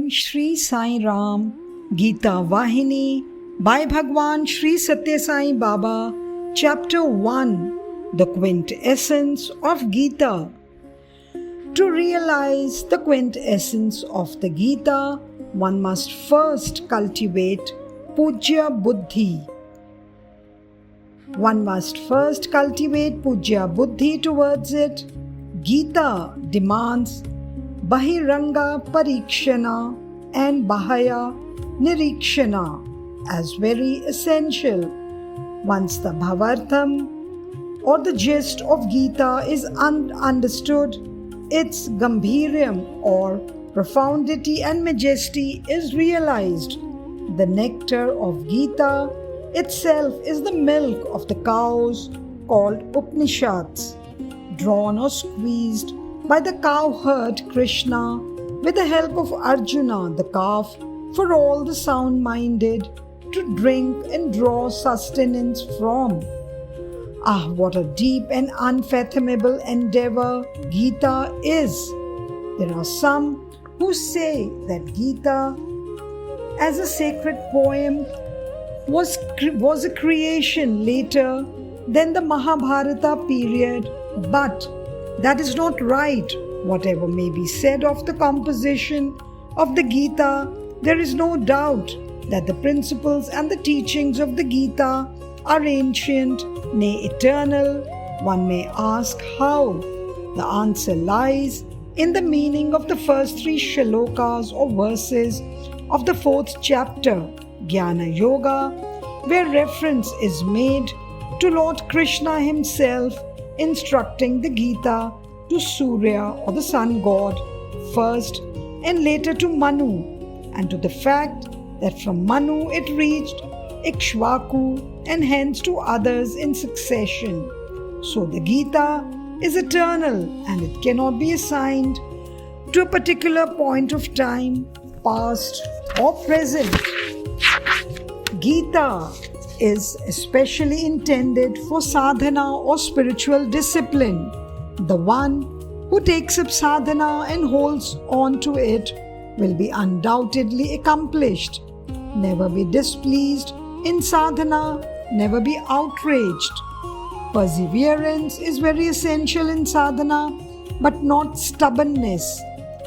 Bhagwan Shri Sai Ram, Gita Vahini by Bhagwan Shri Satya Sai Baba, Chapter 1, The Quintessence of Gita. To realize the quintessence of the Gita, one must first cultivate Pujya Buddhi. One must first cultivate Pujya Buddhi towards it. Gita demands Bahiranga Parikshana and Bahaya Nirikshana as very essential. Once the Bhavartham or the gist of Gita is understood, its Gambhiryam or profundity and majesty is realized. The nectar of Gita itself is the milk of the cows called Upanishads, drawn or squeezed by the cowherd Krishna with the help of Arjuna the calf for all the sound-minded to drink and draw sustenance from. Ah, what a deep and unfathomable endeavor Gita is! There are some who say that Gita, as a sacred poem, was a creation later than the Mahabharata period, but that is not right. Whatever may be said of the composition of the Gita, there is no doubt that the principles and the teachings of the Gita are ancient, nay eternal. One may ask how. The answer lies in the meaning of the first 3 shlokas or verses of the 4th chapter, Jnana Yoga, where reference is made to Lord Krishna himself instructing the Gita to Surya or the sun god first and later to Manu, and to the fact that from Manu it reached Ikshvaku and hence to others in succession. So the Gita is eternal and it cannot be assigned to a particular point of time, past or present. Gita is especially intended for sadhana or spiritual discipline. The one who takes up sadhana and holds on to it will be undoubtedly accomplished. Never be displeased in sadhana, never be outraged. Perseverance is very essential in sadhana, but not stubbornness.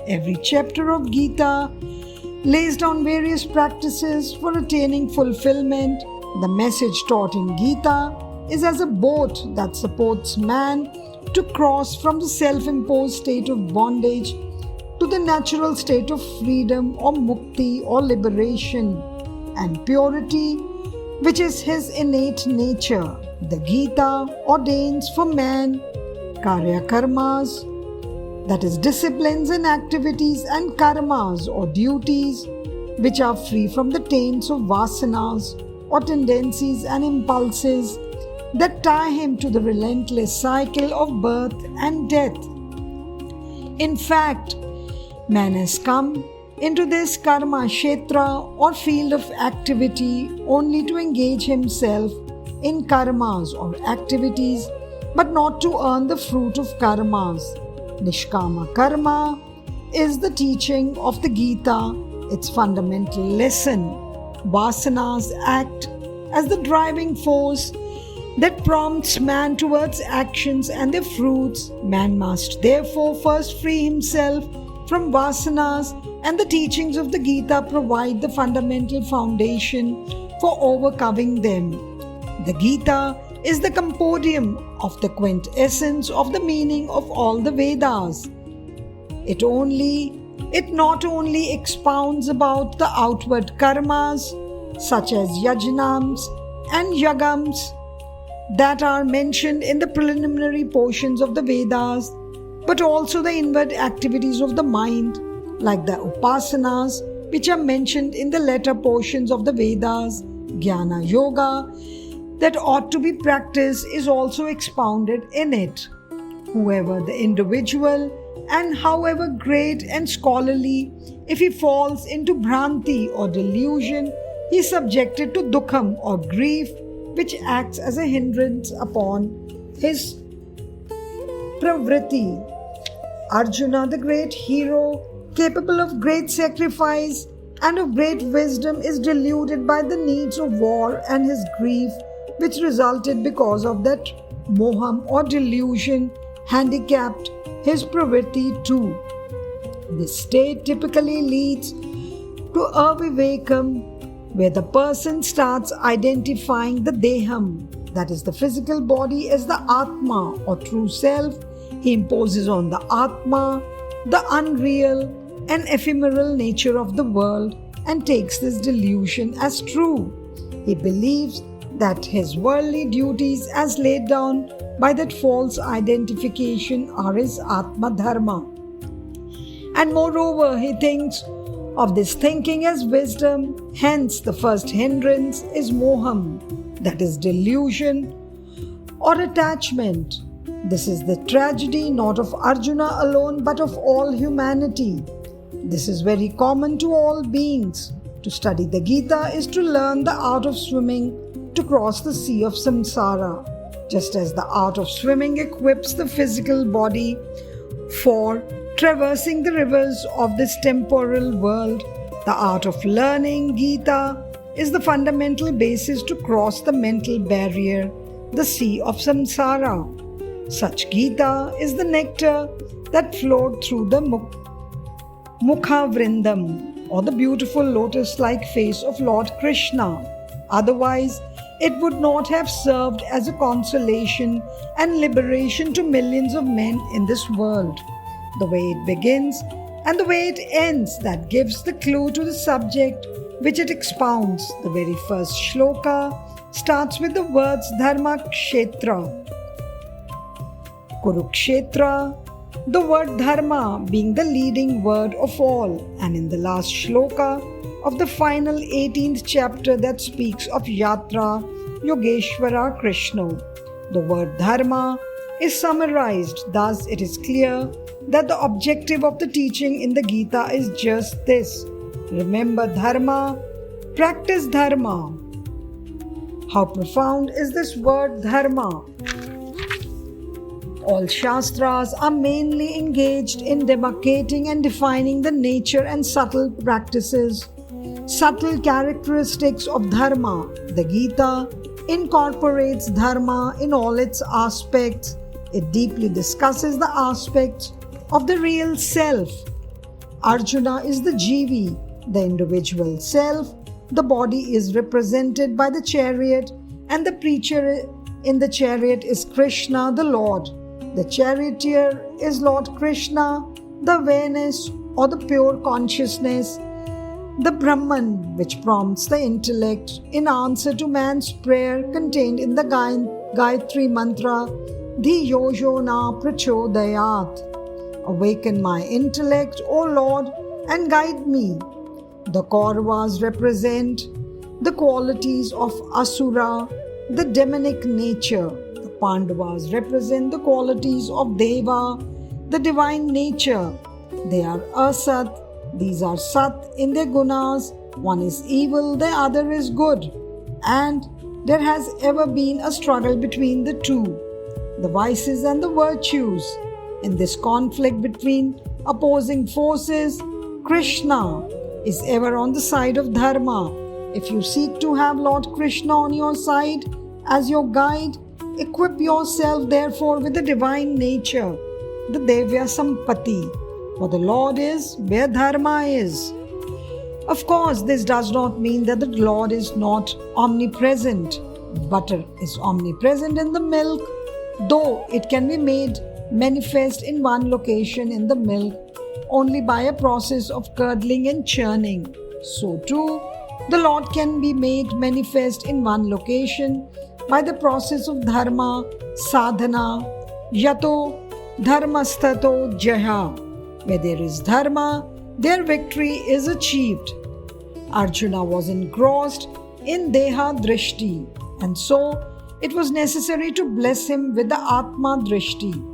Every chapter of Gita lays down various practices for attaining fulfillment. The message taught in Gita is as a boat that supports man to cross from the self-imposed state of bondage to the natural state of freedom or mukti or liberation and purity, which is his innate nature. The Gita ordains for man karya karmas, that is disciplines and activities, and karmas or duties which are free from the taints of vasanas or tendencies and impulses that tie him to the relentless cycle of birth and death. In fact, man has come into this karma kshetra or field of activity only to engage himself in karmas or activities, but not to earn the fruit of karmas. Nishkama karma is the teaching of the Gita, its fundamental lesson. Vasanas act as the driving force that prompts man towards actions and their fruits. Man must therefore first free himself from vasanas, and the teachings of the Gita provide the fundamental foundation for overcoming them. The Gita is the compendium of the quintessence of the meaning of all the Vedas. It not only expounds about the outward karmas such as yajnams and yagams that are mentioned in the preliminary portions of the Vedas, but also the inward activities of the mind like the upasanas which are mentioned in the later portions of the Vedas. Jnana Yoga that ought to be practiced is also expounded in it. Whoever the individual and however great and scholarly, if he falls into bhranti or delusion, he is subjected to dukkham or grief, which acts as a hindrance upon his pravritti. Arjuna, the great hero capable of great sacrifice and of great wisdom, is deluded by the needs of war and his grief, which resulted because of that moham or delusion, handicapped his pravritti too. This state typically leads to avivekam, where the person starts identifying the deham, that is the physical body, as the atma or true self. He imposes on the atma the unreal and ephemeral nature of the world and takes this delusion as true. He believes that his worldly duties as laid down by that false identification are his atma dharma. And moreover, he thinks of this thinking as wisdom. Hence, the first hindrance is moham, that is delusion or attachment. This is the tragedy not of Arjuna alone but of all humanity. This is very common to all beings. To study the Gita is to learn the art of swimming to cross the sea of samsara. Just as the art of swimming equips the physical body for traversing the rivers of this temporal world, the art of learning Gita is the fundamental basis to cross the mental barrier, the sea of samsara. Such Gita is the nectar that flowed through the Mukha Vrindam, or the beautiful lotus-like face of Lord Krishna. Otherwise, it would not have served as a consolation and liberation to millions of men in this world. The way it begins and the way it ends, that gives the clue to the subject which it expounds. The very first shloka starts with the words Dharma Kshetra, Kurukshetra, the word Dharma being the leading word of all, and in the last shloka of the final 18th chapter that speaks of Yatra Yogeshwara Krishna, the word Dharma is summarized. Thus, it is clear that the objective of the teaching in the Gita is just this: remember Dharma, practice Dharma. How profound is this word Dharma? All Shastras are mainly engaged in demarcating and defining the nature and subtle practices, subtle characteristics of Dharma. The Gita incorporates Dharma in all its aspects. It deeply discusses the aspects of the real self. Arjuna is the Jivi, the individual self. The body is represented by the chariot, and the preacher in the chariot is Krishna, the Lord. The charioteer is Lord Krishna, the awareness or the pure consciousness, the Brahman which prompts the intellect in answer to man's prayer contained in the Gayatri mantra, Dhiyo yo na prachodayat. Awaken my intellect, O Lord, and guide me. The Kauravas represent the qualities of Asura, the demonic nature. The Pandavas represent the qualities of Deva, the divine nature. They are Asat, these are Sat in their gunas. One is evil, the other is good. And there has ever been a struggle between the two, the vices and the virtues. In this conflict between opposing forces, Krishna is ever on the side of Dharma. If you seek to have Lord Krishna on your side as your guide, equip yourself therefore with the divine nature, the Devya Sampati, for the Lord is where Dharma is. Of course, this does not mean that the Lord is not omnipresent. Butter is omnipresent in the milk, though it can be made manifest in one location in the milk only by a process of curdling and churning. So too, the Lord can be made manifest in one location by the process of dharma, sadhana, yato, dharmastato jaya. Where there is dharma, their victory is achieved. Arjuna was engrossed in deha drishti, and so it was necessary to bless him with the atma drishti.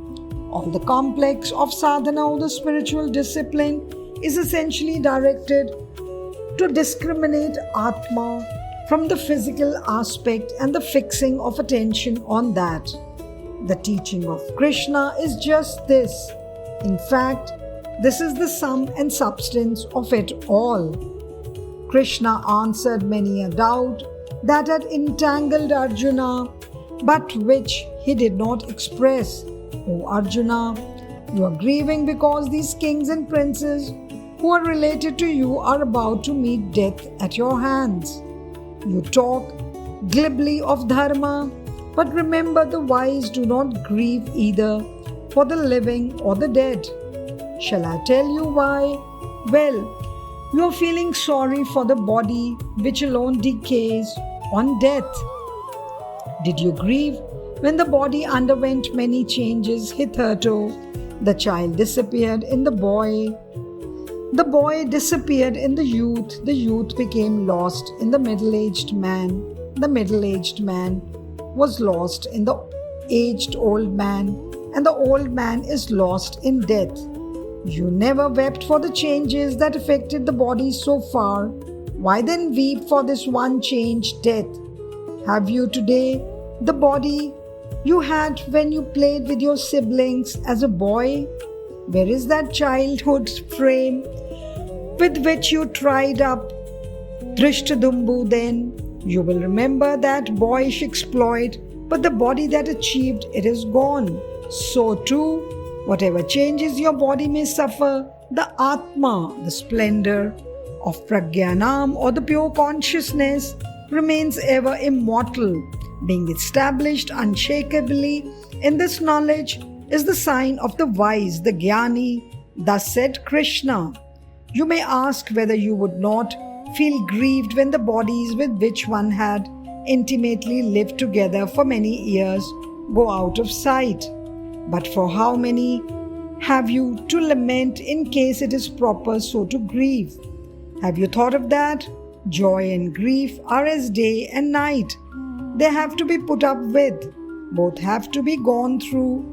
All the complex of sadhana or the spiritual discipline is essentially directed to discriminate atma from the physical aspect and the fixing of attention on that. The teaching of Krishna is just this. In fact, This is the sum and substance of it all. Krishna answered many a doubt that had entangled Arjuna, but which he did not express. O Arjuna, you are grieving because these kings and princes who are related to you are about to meet death at your hands. You talk glibly of dharma, but remember the wise do not grieve either for the living or the dead. Shall I tell you why? Well, you are feeling sorry for the body which alone decays on death. Did you grieve when the body underwent many changes hitherto? The child disappeared in the boy disappeared in the youth became lost in the middle-aged man was lost in the aged old man, and the old man is lost in death. You never wept for the changes that affected the body so far. Why then weep for this one change, death? Have you today the body you had when you played with your siblings as a boy? Where is that childhood frame with which you tried up Drishtadumbu then? You will remember that boyish exploit, but the body that achieved it is gone. So too, whatever changes your body may suffer, the Atma, the splendor of Pragyanam or the pure consciousness, remains ever immortal. Being established unshakably in this knowledge is the sign of the wise, the Jnani. Thus said Krishna. You may ask whether you would not feel grieved when the bodies with which one had intimately lived together for many years go out of sight. But for how many have you to lament in case it is proper so to grieve? Have you thought of that? Joy and grief are as day and night. They have to be put up with. Both have to be gone through.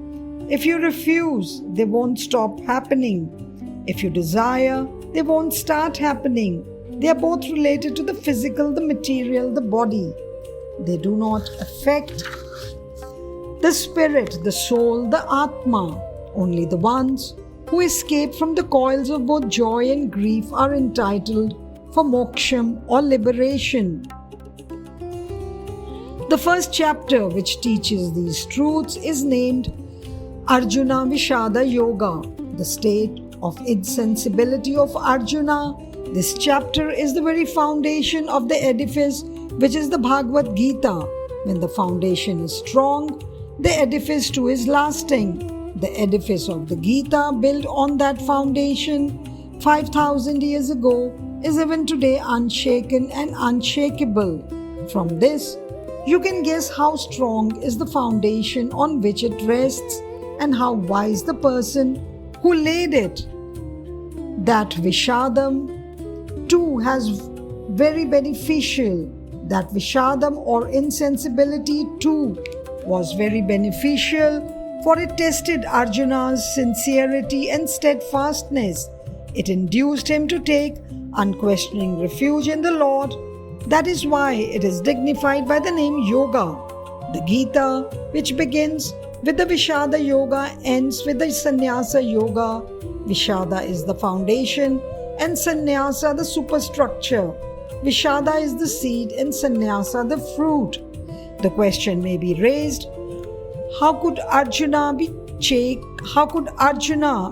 If you refuse, they won't stop happening. If you desire, they won't start happening. They are both related to the physical, the material, the body. They do not affect the spirit, the soul, the Atma. Only the ones who escape from the coils of both joy and grief are entitled for moksham or liberation. The first chapter which teaches these truths is named Arjuna Vishada Yoga, the state of insensibility of Arjuna. This chapter is the very foundation of the edifice which is the Bhagavad Gita. When the foundation is strong, the edifice too is lasting. The edifice of the Gita built on that foundation 5,000 years ago is even today unshaken and unshakable. From this, you can guess how strong is the foundation on which it rests and how wise the person who laid it. That Vishadam too has very beneficial. That Vishadam or insensibility too was very beneficial, for it tested Arjuna's sincerity and steadfastness. It induced him to take unquestioning refuge in the Lord. That is why it is dignified by the name Yoga. The Gita, which begins with the Vishada Yoga, ends with the Sannyasa Yoga. Vishada is the foundation and Sannyasa the superstructure. Vishada is the seed and Sannyasa the fruit. The question may be raised, how could Arjuna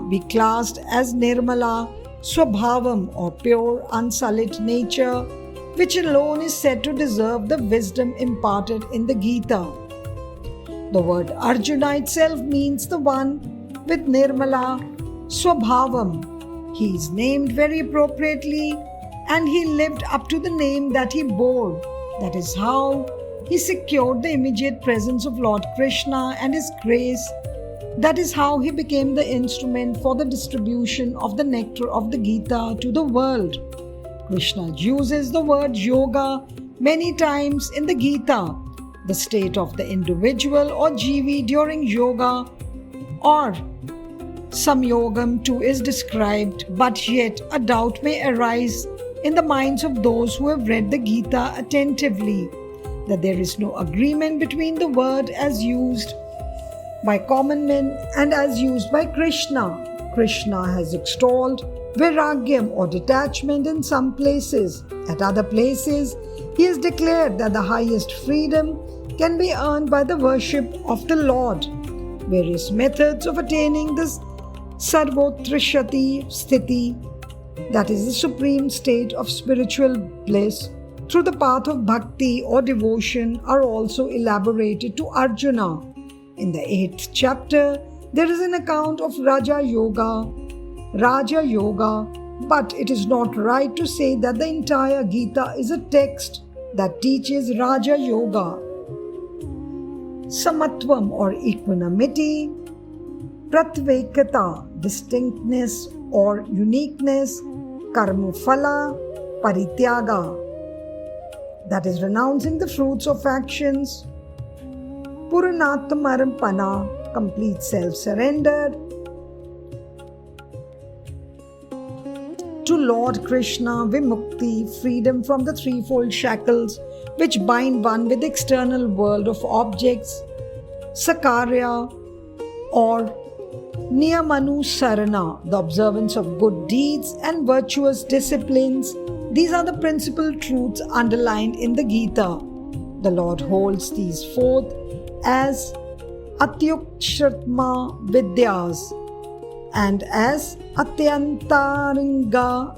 be classed as Nirmala Swabhavam or pure unsullied nature, which alone is said to deserve the wisdom imparted in the Gita? The word Arjuna itself means the one with Nirmala Swabhavam. He is named very appropriately and he lived up to the name that he bore. That is how he secured the immediate presence of Lord Krishna and his grace. That is how he became the instrument for the distribution of the nectar of the Gita to the world. Krishna uses the word yoga many times in the Gita. The state of the individual or jivi during yoga or samyogam too is described, but yet a doubt may arise in the minds of those who have read the Gita attentively, that there is no agreement between the word as used by common men and as used by Krishna. Krishna has extolled Vairagyam or detachment in some places. At other places, he has declared that the highest freedom can be earned by the worship of the Lord. Various methods of attaining this Sarvotrishati Sthiti, that is the supreme state of spiritual bliss, through the path of bhakti or devotion are also elaborated to Arjuna. In the 8th chapter, there is an account of Raja Yoga, but it is not right to say that the entire Gita is a text that teaches Raja Yoga. Samatvam or equanimity, Pratvekata, distinctness or uniqueness, Karmaphala, Parityaga, that is renouncing the fruits of actions, Puranatmarpana, complete self-surrender to Lord Krishna, Vimukti, freedom from the threefold shackles which bind one with the external world of objects, Sakarya or Niyamanusarana, the observance of good deeds and virtuous disciplines. These are the principal truths underlined in the Gita. The Lord holds these forth as Atyukshatma Vidyas and as Atyantaringa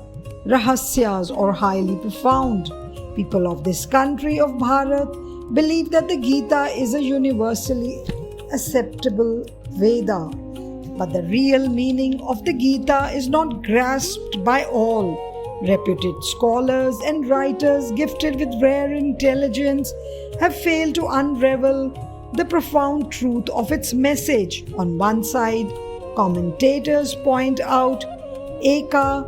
Rahasyas or highly profound. People of this country of Bharat believe that the Gita is a universally acceptable Veda. But the real meaning of the Gita is not grasped by all. Reputed scholars and writers gifted with rare intelligence have failed to unravel the profound truth of its message. On one side, commentators point out Eka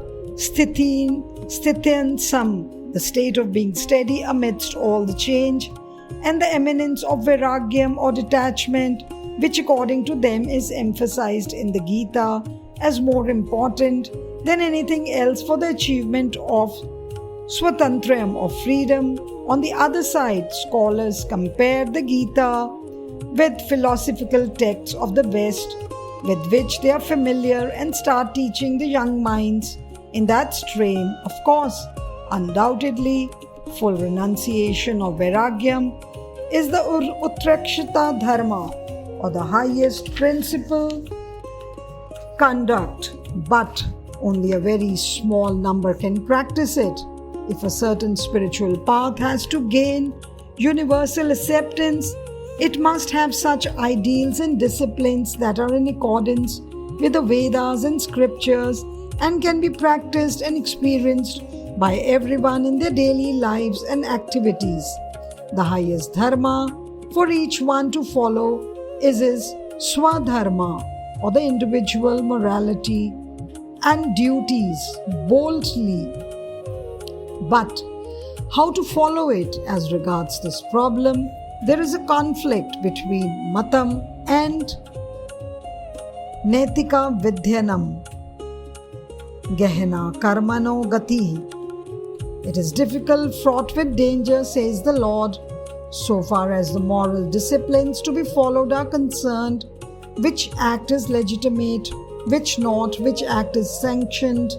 Stithyansam, the state of being steady amidst all the change, and the eminence of Vairagyam or detachment, which according to them is emphasized in the Gita as more important than anything else for the achievement of Swatantrayam or freedom. On the other side, scholars compare the Gita with philosophical texts of the West with which they are familiar and start teaching the young minds in that strain. Of course, undoubtedly, full renunciation of Vairagyam is the Utrakshita Dharma or the highest principle conduct, but only a very small number can practice it. If a certain spiritual path has to gain universal acceptance, it must have such ideals and disciplines that are in accordance with the Vedas and scriptures and can be practiced and experienced by everyone in their daily lives and activities. The highest dharma for each one to follow is his swadharma or the individual morality and duties boldly. But how to follow it? As regards this problem, there is a conflict between matam and netika vidyanam, gehena karmano gati. It is difficult, fraught with danger, says the Lord, so far as the moral disciplines to be followed are concerned, which act is legitimate, which not, which act is sanctioned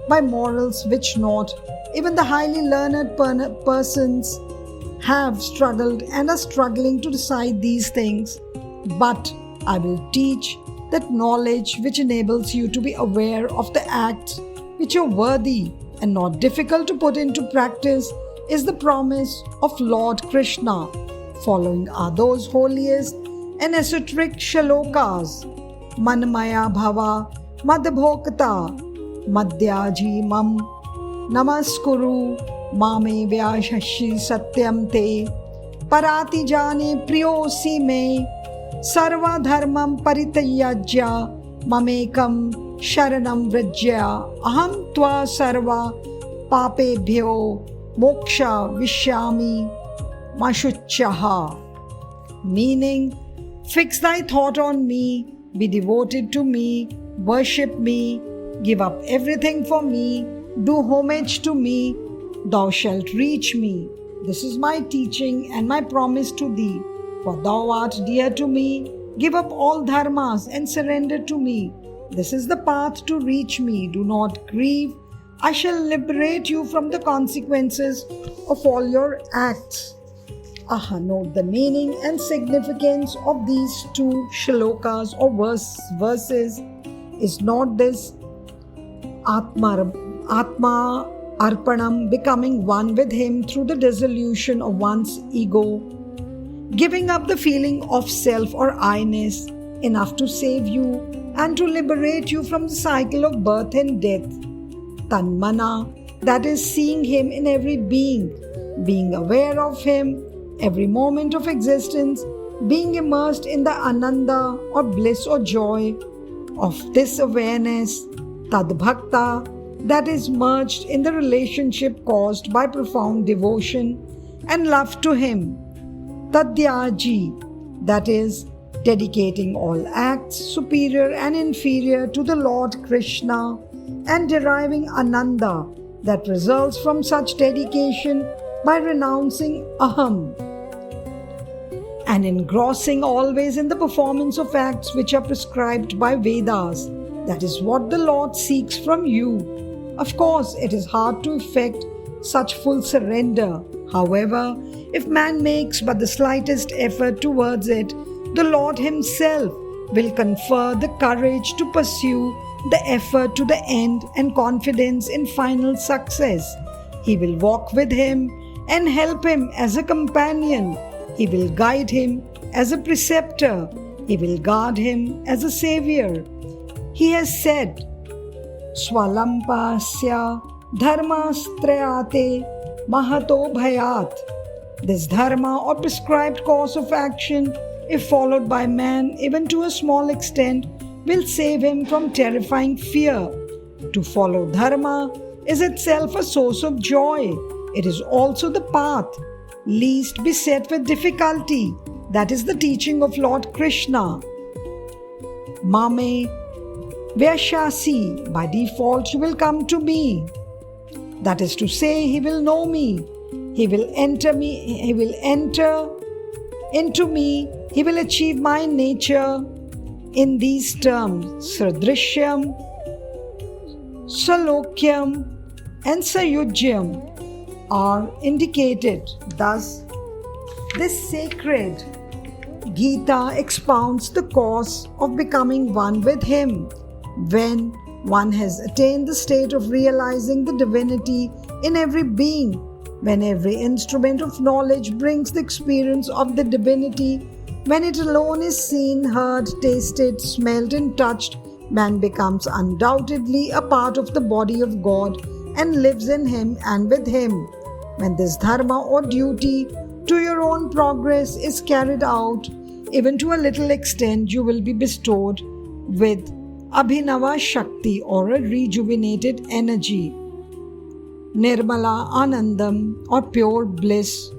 by morals, which not. Even the highly learned persons have struggled and are struggling to decide these things. But I will teach that knowledge which enables you to be aware of the acts which are worthy and not difficult to put into practice is the promise of Lord Krishna. Following are those holiest and esoteric shlokas. Manmaya bhava madbhokta madhyaji mam namaskuru mame vyashashi satyam te parati jane priyosi me sarva dharmam paritayyajya mamekam sharanam vrajya aham tva sarva papebhyo moksha vishyami mashuchaha. Meaning, fix thy thought on me, be devoted to me, worship me, give up everything for me, do homage to me, thou shalt reach me. This is my teaching and my promise to thee, for thou art dear to me. Give up all dharmas and surrender to me. This is the path to reach me. Do not grieve. I shall liberate you from the consequences of all your acts. Note the meaning and significance of these two shlokas or verses. Is not this Atma Arpanam, becoming one with Him through the dissolution of one's ego, giving up the feeling of self or I-ness, enough to save you and to liberate you from the cycle of birth and death? Tanmana, that is seeing Him in every being aware of Him, every moment of existence, being immersed in the ananda or bliss or joy of this awareness. Tadbhakta, that is merged in the relationship caused by profound devotion and love to Him. Tadyaji, that is dedicating all acts, superior and inferior, to the Lord Krishna and deriving ananda that results from such dedication by renouncing aham and engrossing always in the performance of acts which are prescribed by Vedas. That is what the Lord seeks from you. Of course, it is hard to effect such full surrender. However, if man makes but the slightest effort towards it, the Lord Himself will confer the courage to pursue the effort to the end and confidence in final success. He will walk with him and help him as a companion. He will guide him as a preceptor. He will guard him as a savior. He has said, Swalampasya dharmastrayate mahato bhayat. This dharma or prescribed course of action, if followed by man even to a small extent, will save him from terrifying fear. To follow dharma is itself a source of joy. It is also the path least beset with difficulty. That is the teaching of Lord Krishna. Mame Vyashasi, by default you will come to me. That is to say, he will know me. He will enter into me. He will achieve my nature. In these terms, Sardrishyam, Salokyam and Sayujyam are indicated. Thus, this sacred Gita expounds the cause of becoming one with Him. When one has attained the state of realizing the divinity in every being, when every instrument of knowledge brings the experience of the divinity, when it alone is seen, heard, tasted, smelled and touched, man becomes undoubtedly a part of the body of God and lives in Him and with Him. When this dharma or duty to your own progress is carried out, even to a little extent, you will be bestowed with Abhinava Shakti or a rejuvenated energy, Nirmala Anandam or pure bliss,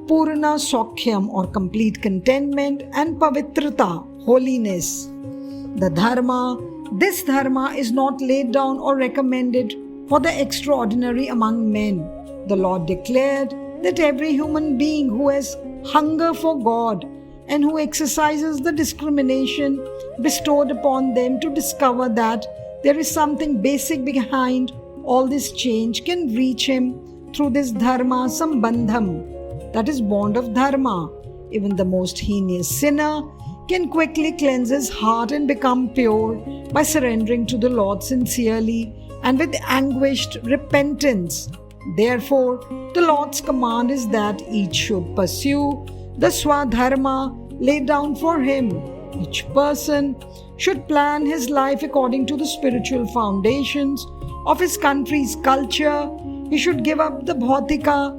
Purna Sokhyam or complete contentment, and Pavitrata, holiness. This dharma is not laid down or recommended for the extraordinary among men. The Lord declared that every human being who has hunger for God and who exercises the discrimination bestowed upon them to discover that there is something basic behind all this change can reach him through this dharma sambandham, that is bond of dharma. Even the most heinous sinner can quickly cleanse his heart and become pure by surrendering to the Lord sincerely and with anguished repentance. Therefore, the Lord's command is that each should pursue the swadharma laid down for him. Each person should plan his life according to the spiritual foundations of his country's culture. He should give up the bhautika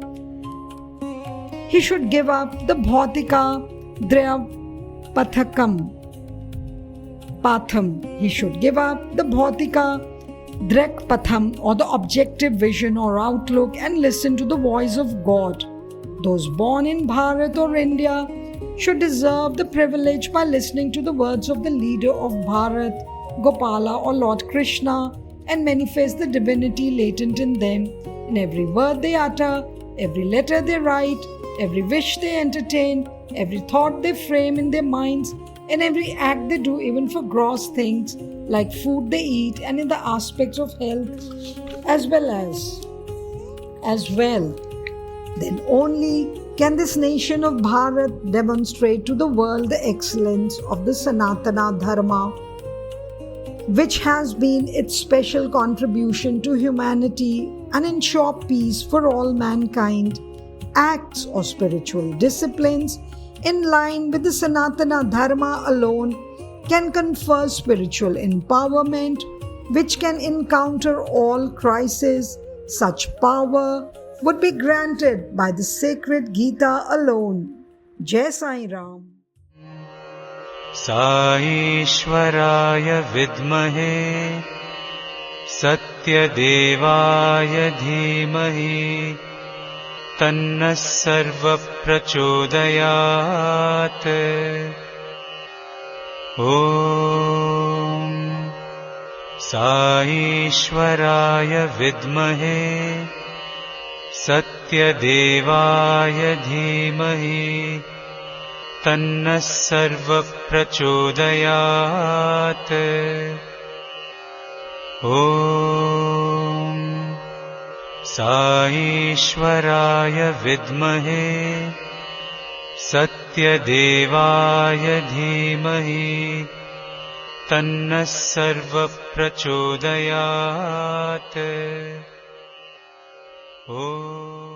patham. He should give up the bhautika drekpatham or the objective vision or outlook and listen to the voice of God. Those born in Bharat or India should deserve the privilege by listening to the words of the leader of Bharat, Gopala or Lord Krishna, and manifest the divinity latent in them in every word they utter, every letter they write, every wish they entertain, every thought they frame in their minds, in every act they do, even for gross things like food they eat, and in the aspects of health as well, then only can this nation of Bharat demonstrate to the world the excellence of the Sanatana Dharma, which has been its special contribution to humanity, and ensure peace for all mankind. Acts or spiritual disciplines in line with the Sanatana Dharma alone can confer spiritual empowerment, which can encounter all crises. Such power would be granted by the sacred Gita alone. Jai Sai Ram. साईश्वराय विद्महे सत्यदेवाय धीमहि तन्नः सर्वः प्रचोदयात्। ॐ साईश्वराय विद्महे सत्यदेवाय धीमहि तन्नः सर्वः प्रचोदयात्। ॐ साईश्वराय विद्महे सत्यदेवाय धीमहि तन्नः सर्वः प्रचोदयात्। ॐ